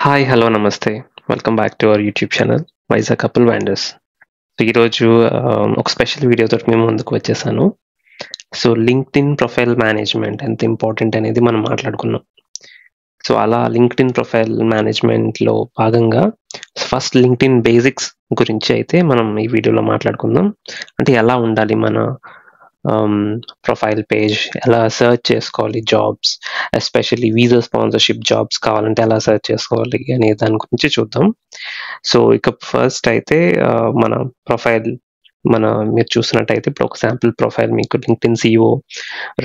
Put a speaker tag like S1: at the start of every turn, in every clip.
S1: Hi, hello, నమస్తే. Welcome back to our YouTube channel Vizag couple wonders. So ఈరోజు ఒక special వీడియోతో మేము ముందుకు వచ్చేసాను. సో లింక్డ్ఇన్ ప్రొఫైల్ మేనేజ్మెంట్ ఎంత ఇంపార్టెంట్ అనేది మనం మాట్లాడుకున్నాం. సో అలా లింక్డ్ఇన్ ప్రొఫైల్ మేనేజ్మెంట్లో భాగంగా ఫస్ట్ లింక్డ్ఇన్ బేసిక్స్ గురించి అయితే మనం ఈ వీడియోలో మాట్లాడుకుందాం. అంటే ఎలా ఉండాలి మన ప్రొఫైల్ పేజ్, ఎలా సెర్చ్ చేసుకోవాలి jobs, especially visa sponsorship jobs కావాలంటే ఎలా సెర్చ్ చేసుకోవాలి అనే దాని గురించి చూద్దాం. సో ఇక ఫస్ట్ అయితే మన ప్రొఫైల్ మీరు చూసినట్టయితే ఇప్పుడు ఒక శాంపుల్ ప్రొఫైల్ మీకు లింక్డ్ఇన్ సిఇఓ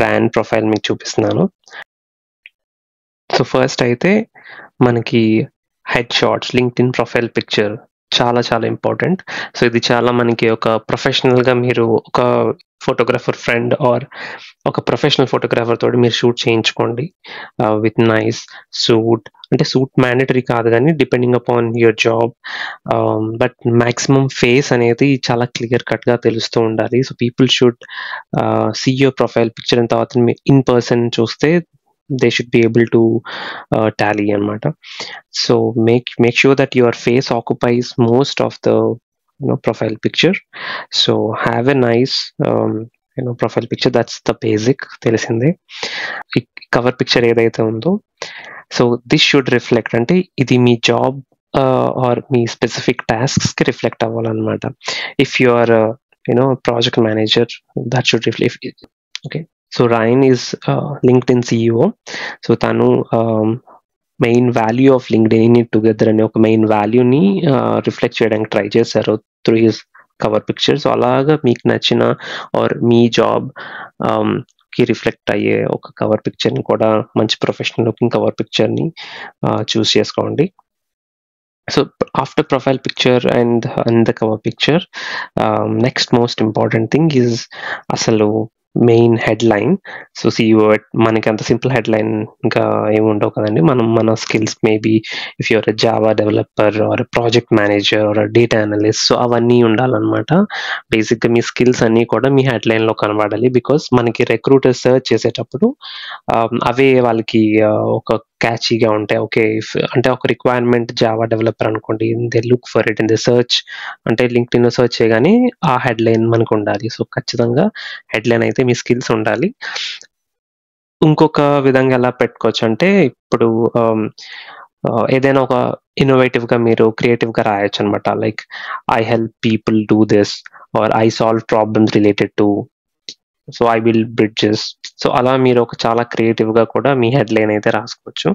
S1: ర్యాన్ ప్రొఫైల్ మీకు చూపిస్తున్నాను. సో ఫస్ట్ అయితే మనకి head shots, LinkedIn profile picture చాలా చాలా ఇంపార్టెంట్. సో ఇది చాలా మనకి ఒక ప్రొఫెషనల్గా మీరు ఒక ఫోటోగ్రాఫర్ ఫ్రెండ్ ఆర్ ఒక ప్రొఫెషనల్ ఫోటోగ్రాఫర్ తోటి మీరు షూట్ చేయించుకోండి విత్ నైస్ సూట్. అంటే సూట్ మ్యాండటరీ కాదు కానీ depending upon your job, but maximum face అనేది చాలా క్లియర్ కట్గా తెలుస్తూ ఉండాలి. So people should see your profile picture and తర్వాత ఇన్ పర్సన్ చూస్తే they should be able to tally anamata. So make sure that your face occupies most of the profile picture. So have a nice profile picture. That's the basic telisinde. Cover picture edaithe undo, so this should reflect ante idi mee job or mee specific tasks ki reflect avvalanamata. If you are project manager, that should reflect. Okay, so Ryan is LinkedIn CEO. So తను main value of LinkedIn together అనే ఒక main వాల్యూని reflect చేయడానికి try చేశారు through his cover picture. So అలాగా మీకు నచ్చిన or మీ జాబ్ కి రిఫ్లెక్ట్ అయ్యే ఒక కవర్ పిక్చర్ని కూడా, మంచి ప్రొఫెషనల్ లుకింగ్ కవర్ పిక్చర్ని చూస్ చేసుకోండి. So after profile picture and the cover picture, next most important thing is అసలు మెయిన్ హెడ్లైన్. సో సిఇఓ మనకి అంత సింపుల్ హెడ్లైన్ ఇంకా ఏమి ఉండవు కదండి. మన skills, maybe if you're a Java developer or project manager or data analyst, so అవన్నీ ఉండాలన్నమాట. బేసిక్గా మీ స్కిల్స్ అన్నీ కూడా మీ హెడ్లైన్లో కనబడాలి. బికాస్ మనకి రిక్రూటర్ సెర్చ్ చేసేటప్పుడు అవే వాళ్ళకి ఒక క్యాచీగా ఉంటాయి. ఓకే, అంటే ఒక రిక్వైర్మెంట్ జావా డెవలపర్ అనుకోండి, they look for it in the search, అంటే లింక్డ్ఇన్ సెర్చ్ చేయగానే ఆ హెడ్లైన్ మనకు ఉండాలి. సో ఖచ్చితంగా హెడ్లైన్ అయితే మీ స్కిల్స్ ఉండాలి. ఇంకొక విధంగా ఎలా పెట్టుకోవచ్చు అంటే, ఇప్పుడు ఏదైనా ఒక ఇన్నోవేటివ్గా మీరు క్రియేటివ్గా రాయొచ్చు అనమాట. Like I help people do this or I solve problems related to, so I build bridges. So అలా మీరు ఒక చాలా క్రియేటివ్గా కూడా మీ హెడ్లైన్ అయితే రాసుకోవచ్చు.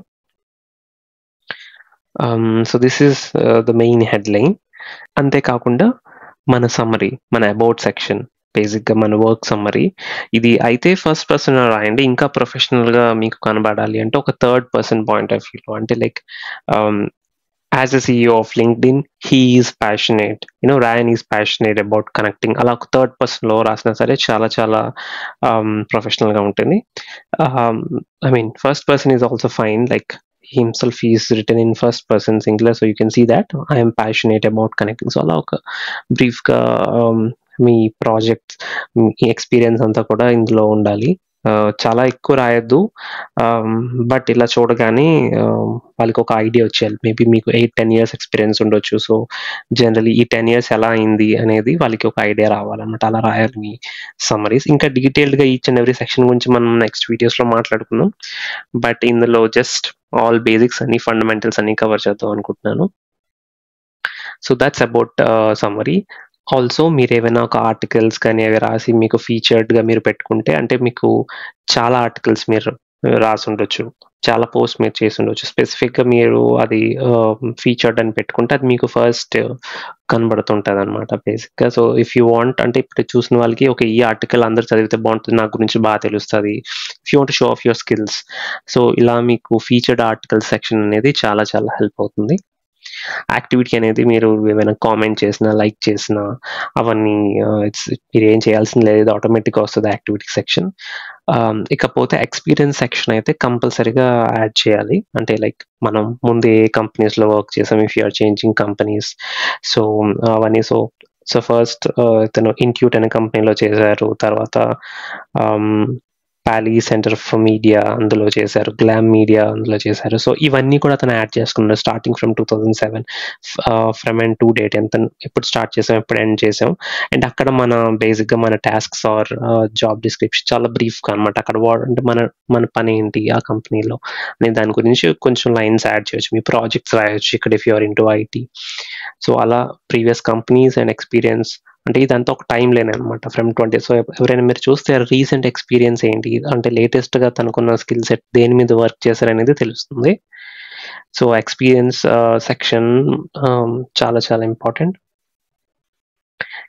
S1: So this is the main headline. అంతేకాకుండా మన సమ్మరీ, మన అబౌట్ సెక్షన్, బేసిక్గా మన వర్క్ సమ్మరీ, ఇది అయితే ఫస్ట్ పర్సన్ రాయండి. ఇంకా ప్రొఫెషనల్గా మీకు కనబడాలి అంటే ఒక థర్డ్ పర్సన్ పాయింట్ ఆఫ్ వ్యూలో, అంటే like as a CEO of LinkedIn, he is passionate, Ryan is passionate about connecting. అలా ఒక థర్డ్ పర్సన్లో రాసినా సరే చాలా చాలా ప్రొఫెషనల్గా ఉంటుంది. I mean, first person is also fine, like himself is written in first person singular, so you can see that I am passionate about connecting. So అలా ఒక బ్రీఫ్గా మీ ప్రాజెక్ట్, మీ ఎక్స్పీరియన్స్ అంతా కూడా ఇందులో ఉండాలి. చాలా ఎక్కువ రాయొద్దు, బట్ ఇలా చూడగానే వాళ్ళకి ఒక ఐడియా వచ్చేయాలి. మేబీ మీకు 8-10 years ఎక్స్పీరియన్స్ ఉండొచ్చు. సో జనరలీ ఈ 10 years ఎలా అయింది అనేది వాళ్ళకి ఒక ఐడియా రావాలన్నమాట. అలా రాయాలి మీ సమ్మరీస్. ఇంకా డీటెయిల్డ్గా ఈచ్ అండ్ ఎవ్రీ సెక్షన్ గురించి మనం నెక్స్ట్ వీడియోస్లో మాట్లాడుకుందాం. బట్ ఇందులో జస్ట్ ఆల్ బేసిక్స్ అన్ని, ఫండమెంటల్స్ అన్ని కవర్ చేద్దాం అనుకుంటున్నాను. So that's about summary. Also మీరు ఏమైనా ఒక ఆర్టికల్స్ కానీ అవి రాసి మీకు ఫీచర్డ్గా మీరు పెట్టుకుంటే, అంటే మీకు చాలా ఆర్టికల్స్ మీరు రాసి ఉండొచ్చు, చాలా పోస్ట్ మీరు చేసి ఉండొచ్చు, స్పెసిఫిక్గా మీరు అది ఫీచర్డ్ అని పెట్టుకుంటే అది మీకు ఫస్ట్ కనబడుతుంటుంది అనమాట బేసిక్గా. సో ఇఫ్ యూ వాంట్, అంటే ఇప్పుడు చూసిన వాళ్ళకి ఒక ఈ ఆర్టికల్ అందరు చదివితే బాగుంటుంది, నా గురించి బాగా తెలుస్తుంది, if you want show off your skills, so ఇలా మీకు ఫీచర్డ్ ఆర్టికల్ సెక్షన్ అనేది చాలా చాలా హెల్ప్ అవుతుంది. యాక్టివిటీ అనేది మీరు ఏమైనా కామెంట్ చేసినా, లైక్ చేసినా, అవన్నీ మీరు ఏం చేయాల్సింది లేదు, ఆటోమేటిక్గా వస్తుంది యాక్టివిటీ సెక్షన్. ఇకపోతే ఎక్స్పీరియన్స్ సెక్షన్ అయితే కంపల్సరీగా యాడ్ చేయాలి. అంటే లైక్ మనం ముందు ఏ కంపెనీస్లో వర్క్ చేసాం, if you're changing companies, so అవన్నీ. సో ఫస్ట్ ఇతను ఇన్ట్యూట్ అనే కంపెనీలో చేశారు, తర్వాత పాలీ సెంటర్ ఫర్ మీడియా అందులో చేశారు, గ్లామ్ మీడియా అందులో చేశారు. సో ఇవన్నీ కూడా అతను యాడ్ చేసుకున్నాడు starting from 2007 from and to date ఎంత ఎప్పుడు స్టార్ట్ చేసాం ఎప్పుడు ఎండ్ చేసాం. అండ్ అక్కడ మన బేసిక్గా మన టాస్క్స్ ఆర్ జాబ్ డిస్క్రిప్షన్ చాలా బ్రీఫ్గా అనమాట. అక్కడ అంటే మన మన పని ఏంటి ఆ కంపెనీలో నేను దాని గురించి కొంచెం లైన్స్ యాడ్ చేయొచ్చు, మీ ప్రాజెక్ట్స్ రాయొచ్చు ఇక్కడ if you're into IT. So అలా ప్రీవియస్ కంపెనీస్ అండ్ ఎక్స్పీరియన్స్ అంటే ఇదంతా ఒక టైం లేని అనమాట ఫ్రమ్ 20. సో ఎవరైనా మీరు చూస్తే రీసెంట్ ఎక్స్పీరియన్స్ ఏంటి అంటే లేటెస్ట్గా తనకున్న స్కిల్ సెట్ దేని మీద వర్క్ చేశారనేది తెలుస్తుంది. సో ఎక్స్పీరియన్స్ సెక్షన్ చాలా చాలా ఇంపార్టెంట్.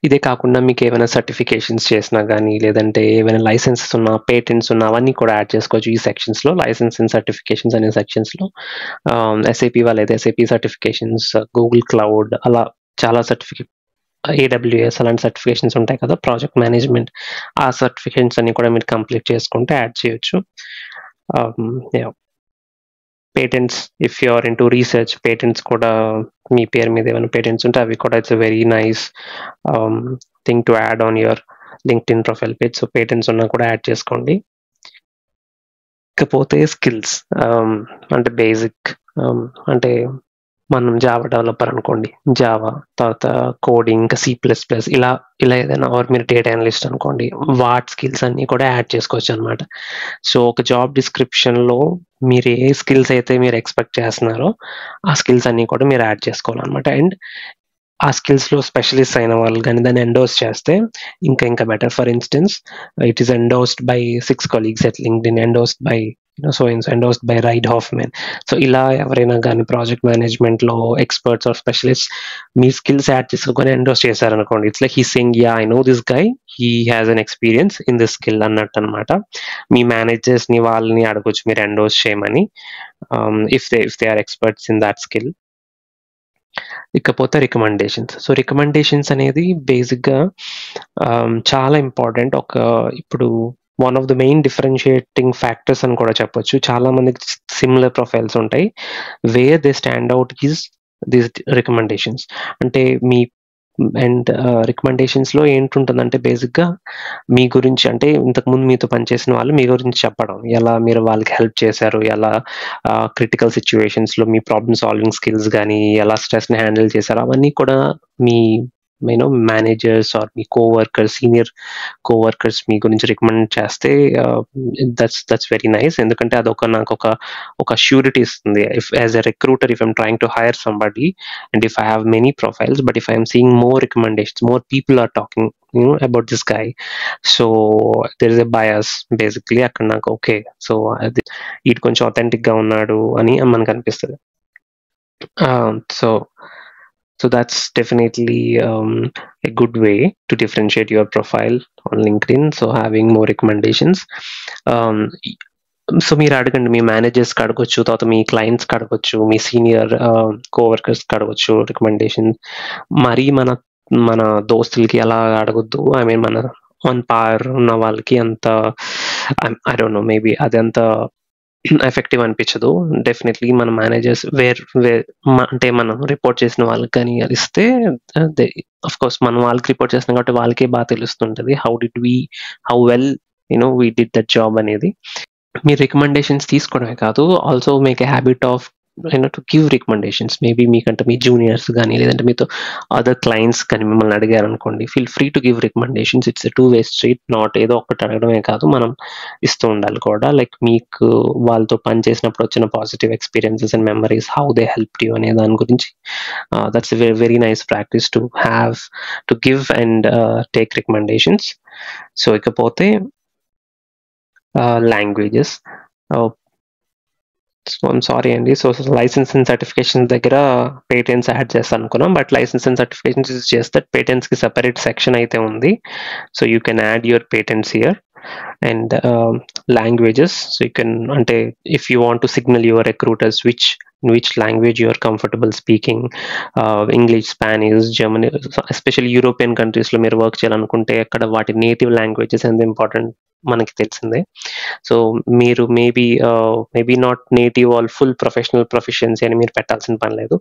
S1: ఇదే కాకుండా మీకు ఏమైనా సర్టిఫికేషన్స్ చేసినా కానీ లేదంటే ఏమైనా లైసెన్సెస్ ఉన్నా పేటెంట్స్ ఉన్నా అవన్నీ కూడా యాడ్ చేసుకోవచ్చు ఈ సెక్షన్స్లో. లైసెన్స్ అండ్ సర్టిఫికేషన్స్ అనే సెక్షన్స్లో ఎస్ఏపీ వాళ్ళైతే ఎస్ఏపీ సర్టిఫికేషన్స్, గూగుల్ క్లౌడ్ అలా చాలా సర్టిఫికేట్, AWS అలాంటి సర్టిఫికేషన్స్ ఉంటాయి కదా, ప్రాజెక్ట్ మేనేజ్మెంట్, ఆ సర్టిఫికేషన్స్ అన్ని కూడా మీరు కంప్లీట్ చేసుకుంటే యాడ్ చేయొచ్చు. Patents if you are into research, patents కూడా మీ పేరు మీద ఏమైనా పేటెంట్స్ ఉంటే అవి కూడా it's very nice thing to add on your LinkedIn profile page. So patents ఉన్నా కూడా యాడ్ చేసుకోండి. ఇకపోతే స్కిల్స్ అంటే బేసిక్ అంటే మనం జావా డెవలపర్ అనుకోండి, జావా తర్వాత కోడింగ్, ఇంకా C++, ఇలా ఏదైనా మీరు డేటా అనలిస్ట్ అనుకోండి, వాట్ స్కిల్స్ అన్నీ కూడా యాడ్ చేసుకోవచ్చు అనమాట. సో ఒక జాబ్ డిస్క్రిప్షన్లో మీరు ఏ స్కిల్స్ అయితే మీరు ఎక్స్పెక్ట్ చేస్తున్నారో ఆ స్కిల్స్ అన్నీ కూడా మీరు యాడ్ చేసుకోవాలన్నమాట. అండ్ ఆ స్కిల్స్లో స్పెషలిస్ట్ అయిన వాళ్ళు కానీ దాన్ని ఎండోర్స్ చేస్తే ఇంకా better. For instance it is endorsed by 6 colleagues at LinkedIn, endorsed by endorsed by Reid Hoffman. So ఇలా ఎవరైనా కానీ ప్రాజెక్ట్ మేనేజ్మెంట్లో ఎక్స్పర్ట్స్ ఆర్ స్పెషలిస్ట్ మీ స్కిల్స్ యాడ్ చేసుకొని ఎండోర్స్ చేశారనుకోండి, it's like he saying yeah I know this guy, he has an experience in this skill అన్నట్టు అనమాట. మీ మేనేజర్స్ని వాళ్ళని అడగొచ్చు మీరు ఎండోర్స్ చేయమని if they are experts in that skill. ఇకపోతే రికమెండేషన్స్. సో రికమెండేషన్స్ అనేది బేసిక్గా చాలా ఇంపార్టెంట్. ఇప్పుడు one of the main differentiating factors అని కూడా చెప్పొచ్చు. చాలా మందికి సిమిలర్ ప్రొఫైల్స్ ఉంటాయి, where they stand out is these recommendations. అంటే మీ అండ్ రికమెండేషన్స్లో ఏంటుంటుందంటే బేసిక్గా మీ గురించి, అంటే ఇంతకుముందు మీతో పనిచేసిన వాళ్ళు మీ గురించి చెప్పడం, ఎలా మీరు వాళ్ళకి హెల్ప్ చేశారు, ఎలా క్రిటికల్ సిచ్యువేషన్స్లో మీ ప్రాబ్లమ్ సాల్వింగ్ స్కిల్స్ కానీ ఎలా స్ట్రెస్ని హ్యాండిల్ చేశారు, అవన్నీ కూడా మీ మేనేజర్స్ ఆర్ మీ కోవర్కర్స్, సీనియర్ కోవర్కర్స్ మీ గురించి రికమెండ్ చేస్తే దట్స్ వెరీ నైస్. ఎందుకంటే అదొక నాకు ఒక ష్యూరిటీ ఇస్తుంది. If as a recruiter, if I'm trying to hire somebody and if I have many profiles but if I'm seeing more recommendations, more people are talking about this guy, so there is a bias basically అక్కడ నాకు okay, so అది ఇటు కొంచెం authentic గా ఉన్నాడు అని మనకు అనిపిస్తుంది. So that's definitely a good way to differentiate your profile on LinkedIn, so having more recommendations. So మీరు అడగండి, మీ మేనేజర్స్కి అడగొచ్చు, తర్వాత మీ క్లయింట్స్కి అడగొచ్చు, మీ సీనియర్ కోవర్కర్స్కి అడగొచ్చు రికమెండేషన్. మరీ మన దోస్తులకి ఎలా అడగొద్దు. ఐ మీన్ మన ఆన్ పార్ ఉన్న వాళ్ళకి అంత ఐ డోంట్ నో, మేబీ అది అంత ఎఫెక్టివ్ అనిపించదు. డెఫినెట్లీ మన మేనేజర్స్ అంటే మనం రిపోర్ట్ చేసిన వాళ్ళకి కానీ ఇస్తే అఫ్ కోర్స్ మనం వాళ్ళకి రిపోర్ట్ చేస్తున్నాం కాబట్టి వాళ్ళకే బాగా తెలుస్తుంటుంది how well we did that job అనేది. మీ రికమెండేషన్స్ తీసుకోవడమే కాదు, also make a habit of to give recommendations. Maybe మీకంటే మీ జూనియర్స్ కానీ లేదంటే మీతో అదర్ క్లయింట్స్ కానీ మిమ్మల్ని అడిగారు అనుకోండి, feel free to give recommendations. It's a 2-way street. Not ఏదో ఒకటి అడగడమే కాదు, మనం ఇస్తూ ఉండాలి కూడా. లైక్ మీకు వాళ్ళతో పని చేసినప్పుడు వచ్చిన positive experiences and memories, how they helped you అనే దాని గురించి that's a very nice practice to have to give and take recommendations. So ఇకపోతే లాంగ్వేజెస్. సో ఐమ్ సారీ అండి. సో లైసెన్స్ అండ్ సర్టిఫికేషన్స్ దగ్గర పేటెంట్స్ యాడ్ చేస్తాను అనుకున్నాం, but licence and certifications చేస్తే పేటెంట్స్కి separate section అయితే ఉంది. So you can add your patents here. And languages, so you can, అంటే if you want to signal your recruiters in which language you are comfortable speaking, English, Spanish, German, especially European countries లో మీరు work చేయాలనుకుంటే అక్కడ వాటి native languages ఎంత important మనకి తెలిసిందే. So మీరు maybe not native all full professional proficiency అని మీరు పెట్టాల్సిన పని లేదు.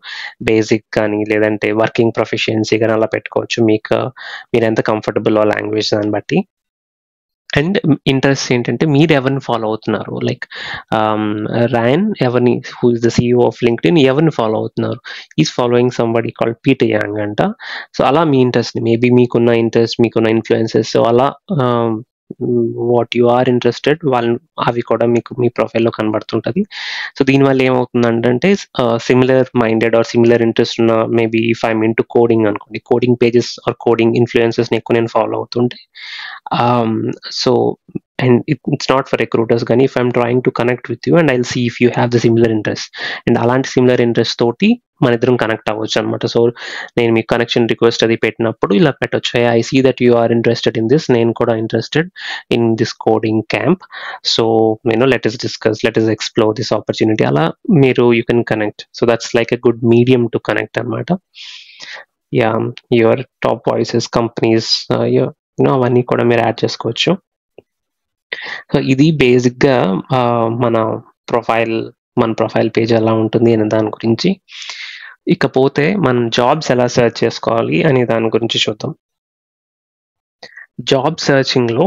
S1: బేసిక్ కానీ లేదంటే వర్కింగ్ ప్రొఫిషియన్సీ కానీ అలా పెట్టుకోవచ్చు. మీరు ఎంత కంఫర్టబుల్ ఆ లాంగ్వేజ్ దాన్ని బట్టి. అండ్ ఇంట్రెస్ట్ ఏంటంటే మీరు ఎవరిని ఫాలో అవుతున్నారు, లైక్ రాయన్ ఎవరిని, who is the CEO of LinkedIn, ఎవరిని ఫాలో అవుతున్నారు, is following somebody called Peter Yang అంట. సో అలా మీ ఇంట్రెస్ట్, మేబీ మీకున్న ఇంట్రెస్ట్, మీకున్న ఇన్ఫ్లుయెన్సెస్, సో అలా వాట్ యు ఆర్ ఇంట్రెస్టెడ్ వాళ్ళని, అవి కూడా మీకు మీ ప్రొఫైల్లో కనబడుతుంటుంది. సో దీనివల్ల ఏమవుతుందంటే similar minded or similar interest ఉన్న, maybe if I'm into coding అనుకోండి, కోడింగ్ పేజెస్ ఆర్ కోడింగ్ ఇన్ఫ్లుయెన్సెస్ని ఎక్కువ నేను ఫాలో అవుతుంటే, so and it's not for recruiters కానీ if I'm trying to connect with you and I'll see if you have the similar interest, and అలాంటి similar interest తోటి మన ఇద్దరం కనెక్ట్ అవ్వచ్చు అనమాట. సో నేను మీకు కనెక్షన్ రిక్వెస్ట్ అది పెట్టినప్పుడు ఇలా పెట్టొచ్చు, I see that you are interested in this, నేను కూడా interested in this coding camp, so let us discuss, let us explore this opportunity, అలా మీరు you can connect. So that's like a good medium to connect అనమాట. Yeah, your top voices, companies, అవన్నీ కూడా మీరు add చేసుకోవచ్చు. So ఇది బేసిక్గా మన ప్రొఫైల్ పేజ్ ఎలా ఉంటుంది అనే దాని గురించి. ఇకపోతే మనం జాబ్స్ ఎలా సెర్చ్ చేసుకోవాలి అనే దాని గురించి చూద్దాం. జాబ్ సర్చింగ్లో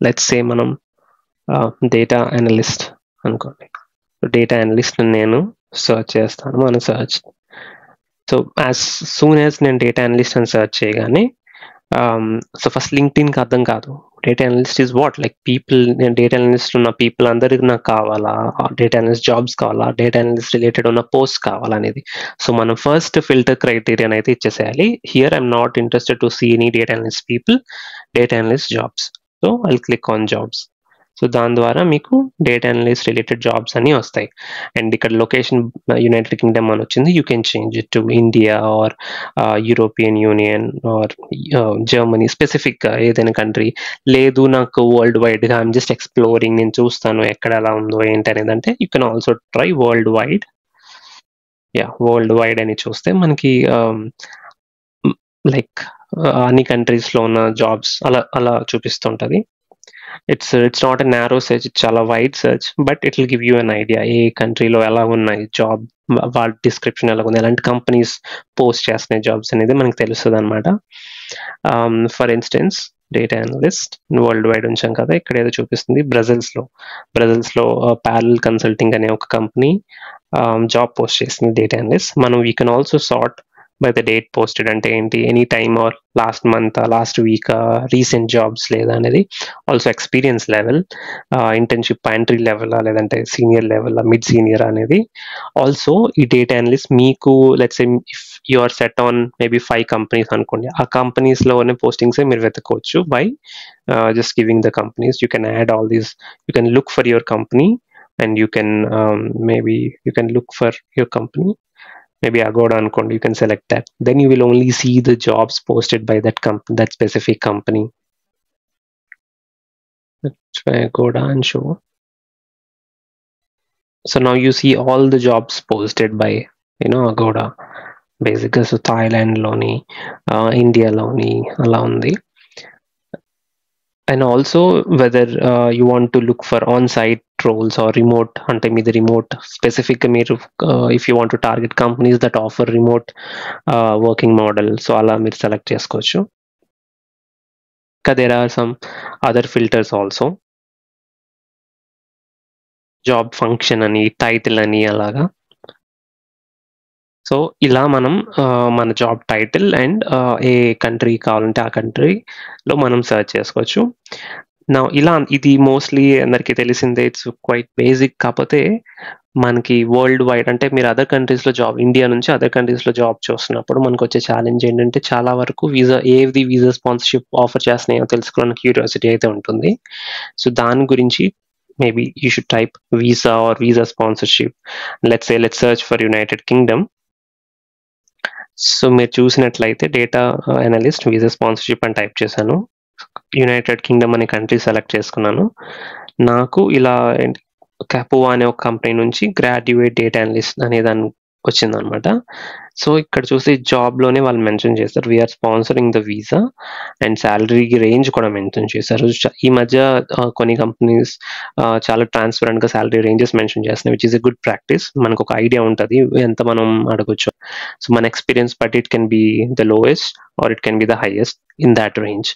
S1: లెట్స్ సే మనం డేటా అనలిస్ట్ అనుకోండి, డేటా అనలిస్ట్ నేను సర్చ్ చేస్తాను, మన search. So as soon as నేను డేటా అనలిస్ట్ అని సర్చ్ చేయగానే, సో ఫస్ట్ లింక్డ్ఇన్కి అర్థం కాదు data analyst is what, like people, నేను డేటా అనలిస్ట్ ఉన్న పీపుల్ అందరికి నాకు కావాలా, డేటా అనలిస్ట్ జాబ్స్ కావాలా, డేటా అనలిస్ట్ రిలేటెడ్ ఉన్న పోస్ట్ కావాలనేది. సో మనం ఫస్ట్ ఫిల్టర్ క్రైటీరియన్ అయితే ఇచ్చేసేయాలి. Here I'm not interested to see any data analyst people, data analyst jobs. So I click on jobs. So దాని ద్వారా మీకు డేటా అనలిస్ట్ రిలేటెడ్ జాబ్స్ అన్నీ వస్తాయి. అండ్ ఇక్కడ లొకేషన్ యునైటెడ్ కింగ్డమ్ అని వచ్చింది, you can change it to India or European Union or Germany, స్పెసిఫిక్గా ఏదైనా కంట్రీ. లేదు నాకు వరల్డ్ వైడ్గా, ఐఎమ్ జస్ట్ ఎక్స్ప్లోరింగ్, నేను చూస్తాను ఎక్కడ ఎలా ఉందో ఏంటి అనేది అంటే, you can also try world wide. World wide అని చూస్తే మనకి లైక్ అన్ని కంట్రీస్లో ఉన్న జాబ్స్ అలా అలా చూపిస్తుంటుంది. It's not a narrow search, చాలా wide search, but it will give you an idea ఏ కంట్రీలో ఎలా ఉన్నాయి జాబ్, వాళ్ళ డిస్క్రిప్షన్ ఎలా ఉంది, ఎలాంటి కంపెనీస్ పోస్ట్ చేస్తున్నాయి జాబ్స్ అనేది మనకు తెలుస్తుంది అనమాట. For instance data analyst world wide ఉంచాం కదా, ఇక్కడ ఏదో చూపిస్తుంది బ్రెజిల్స్లో ప్యారల్ కన్సల్టింగ్ అనే ఒక కంపెనీ జాబ్ పోస్ట్ చేసింది డేటా అనలిస్ట్. మనం we can also sort by the date posted, అంటే ఏంటి, any time or last month, last week, recent jobs లేదా అనేది. Also experience level, internship entry level లేదంటే సీనియర్ లెవెల్, మిడ్ సీనియర్ అనేది. Also ఈ data analyst మీకు let's say if you are set on maybe 5 companies అనుకోండి, ఆ కంపెనీస్లోనే postings మీరు వెతుక్కోవచ్చు by just giving the companies. You can add all these, you can look for your company, and you can maybe you can look for your company, maybe Agoda అనుకోండి, you can select that, then you will only see the jobs posted by that company, that specific company. Let's try Agoda and show. So now you see all the jobs posted by Agoda basically. So Thailand loni, India loni ala undi. And also whether you want to look for on-site roles or remote, ante meedi remote specific meer if you want to target companies that offer remote working model, so ala meer select chesukochu. There are some other filters also, job function ani, title ani alaga. So ఇలా మనం మన job title and A country కావాలంటే ఆ కంట్రీలో మనం search చేసుకోవచ్చు. నా ఇలా ఇది మోస్ట్లీ అందరికీ తెలిసిందే, ఇట్స్ క్వైట్ బేసిక్. కాకపోతే మనకి వరల్డ్ వైడ్ అంటే మీరు అదర్ కంట్రీస్లో జాబ్, ఇండియా నుంచి అదర్ కంట్రీస్లో జాబ్ చూస్తున్నప్పుడు మనకు వచ్చే ఛాలెంజ్ ఏంటంటే, చాలా వరకు ఏది వీసా స్పాన్సర్షిప్ ఆఫర్ చేస్తున్నాయో తెలుసుకోవాలని క్యూరియాసిటీ అయితే ఉంటుంది. సో దాని గురించి maybe you should type visa or visa sponsorship. Let's search for United Kingdom. So మీరు చూసినట్లయితే డేటా అనలిస్ట్ వీసా స్పాన్సర్షిప్ అని టైప్ చేశాను, యునైటెడ్ కింగ్డమ్ అనే కంట్రీ సెలెక్ట్ చేసుకున్నాను. నాకు ఇలా క్యాపువా అనే ఒక కంపెనీ నుంచి గ్రాడ్యుయేట్ డేటా అనలిస్ట్ అనే దాన్ని వచ్చిందనమాట. సో ఇక్కడ చూసి జాబ్లోనే వాళ్ళు మెన్షన్ చేస్తారు we're sponsoring the visa, and salary range కూడా మెన్షన్ చేశారు. ఈ మధ్య కొన్ని కంపెనీస్ చాలా ట్రాన్స్పరెంట్గా శాలరీ రేంజెస్ మెన్షన్ చేస్తున్నాయి, which is a good practice. మనకు ఒక ఐడియా ఉంటుంది ఎంత మనం అడగొచ్చు. సో మన experience but it can be the lowest or it can be the highest in that range.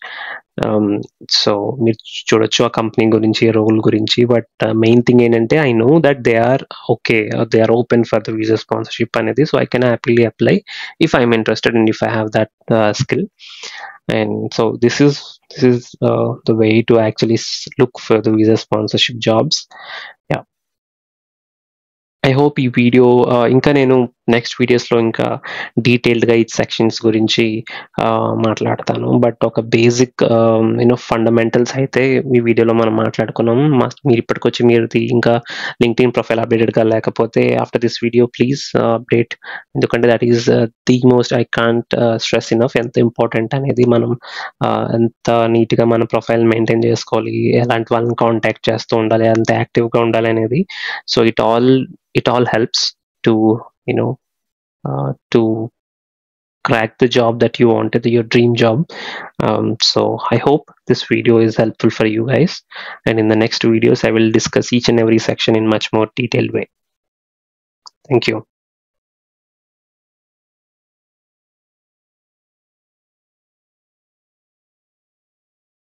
S1: So మీరు చూడొచ్చు ఆ కంపెనీ గురించి, రోల్ గురించి. బట్ మెయిన్ థింగ్ ఏంటంటే I know that they are okay, they are open for the visa sponsorship అనేది. So I can happily apply if I'm interested and if I have that skill. And so this is the way to actually look for the visa sponsorship jobs. Yeah, I hope ఈ video ఇంకా నేను next వీడియోస్లో ఇంకా డీటెయిల్డ్గా ఈ sections గురించి మాట్లాడతాను. But ఒక బేసిక్ ఫండమెంటల్స్ అయితే ఈ వీడియోలో మనం మాట్లాడుకున్నాం. మీరు ఇప్పటికొచ్చి మీరు ఇంకా లింక్డ్ఇన్ ప్రొఫైల్ అప్డేటెడ్గా లేకపోతే after this video please update. ఎందుకంటే that is the most, I can't stress enough ఎంత ఇంపార్టెంట్ అనేది. మనం ఎంత నీట్గా మన ప్రొఫైల్ మెయింటైన్ చేసుకోవాలి, ఎలాంటి వాళ్ళని కాంటాక్ట్ చేస్తూ ఉండాలి, ఎంత యాక్టివ్గా ఉండాలి అనేది. So it all helps to to crack the job that you wanted, your dream job. So I hope this video is helpful for you guys, and in the next videos I will discuss each and every section in much more detailed way. Thank you.